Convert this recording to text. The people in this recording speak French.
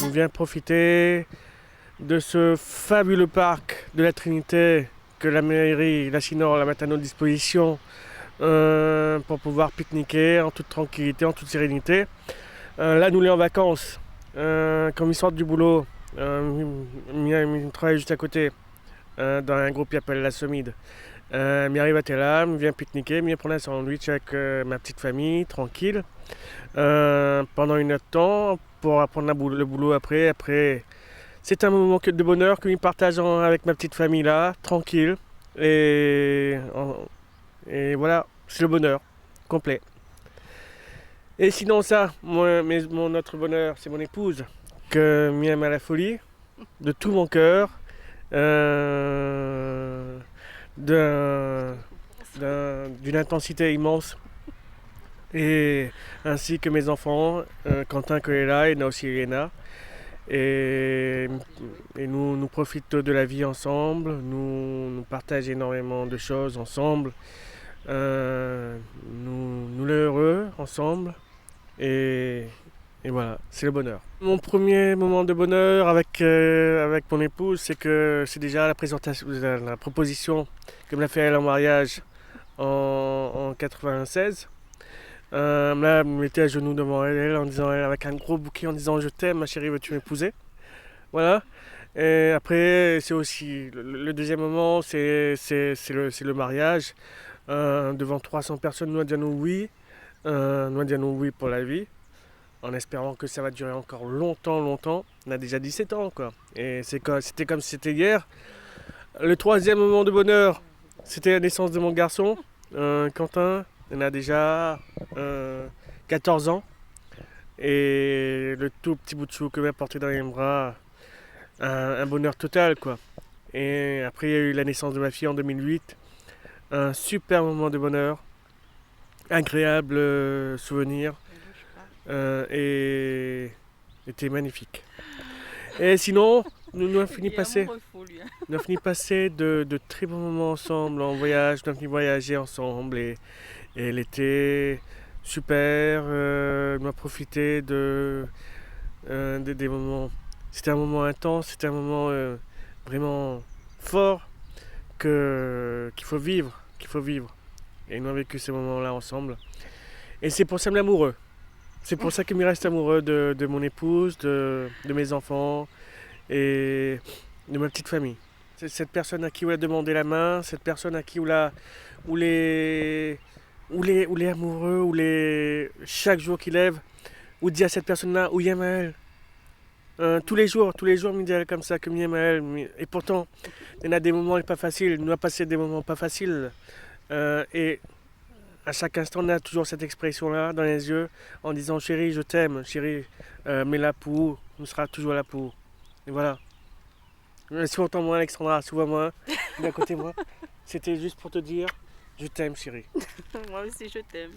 On vient profiter de ce fabuleux parc de la Trinité que la mairie, la Cynor, la met à notre disposition pour pouvoir pique-niquer en toute tranquillité, en toute sérénité. Là, nous, on est en vacances. Quand ils sortent du boulot, ils travaillent juste à côté, dans un groupe qui s'appelle la Somide. Il arrive à Tella, il vient pique-niquer, il vient prendre un sandwich avec ma petite famille, tranquille, pendant une heure de temps, pour apprendre le boulot après. C'est un moment de bonheur que je partage avec ma petite famille là, tranquille. Et voilà, c'est le bonheur complet. Et sinon ça, mon autre bonheur, c'est mon épouse, que m'aime à la folie, de tout mon cœur, d'une intensité immense. Et ainsi que mes enfants, Quentin qui est là, et aussi Elena. Et nous profitons de la vie ensemble, nous partageons énormément de choses ensemble, nous sommes heureux ensemble et voilà, c'est le bonheur. Mon premier moment de bonheur avec mon épouse, c'est déjà la proposition que me l'a fait elle en mariage en 96. Là, je me mettais à genoux devant elle en disant, avec un gros bouquet en disant je t'aime ma chérie, veux-tu m'épouser? Voilà. Et après, c'est aussi le deuxième moment, c'est le mariage. Devant 300 personnes, nous a dit oui. Nous a dit oui pour la vie, en espérant que ça va durer encore longtemps. On a déjà 17 ans, quoi. Et c'était comme si c'était hier. Le troisième moment de bonheur, c'était la naissance de mon garçon, Quentin. Il a déjà 14 ans. Et le tout petit bout de chou que m'a porté dans les bras, un bonheur total, quoi. Et après, il y a eu la naissance de ma fille en 2008. Un super moment de bonheur, agréable souvenir, et était magnifique. Et sinon, nous avons fini passer de très bons moments ensemble en voyage. Nous avons fini voyager ensemble et l'été super. On a profité des moments. C'était un moment intense, c'était un moment vraiment fort qu'il faut vivre. Et nous avons vécu ces moments-là ensemble. Et c'est pour ça que je suis amoureux. C'est pour ça qu'il me reste amoureux de mon épouse, de mes enfants et de ma petite famille. C'est cette personne à qui on a demandé la main, cette personne à qui on est amoureux, chaque jour qu'il lève, on dit à cette personne-là, où y elle. Tous les jours, il me dit comme ça, que m'aime elle. Et pourtant, il y en a des moments pas faciles, nous avons passé des moments pas faciles. Et à chaque instant, on a toujours cette expression-là dans les yeux, en disant chérie, je t'aime, chérie, mais là pour, on sera toujours là pour. Et voilà. Souvent moi, Alexandra, souvent moi, à côté de moi. C'était juste pour te dire, je t'aime, chérie. Moi aussi, je t'aime.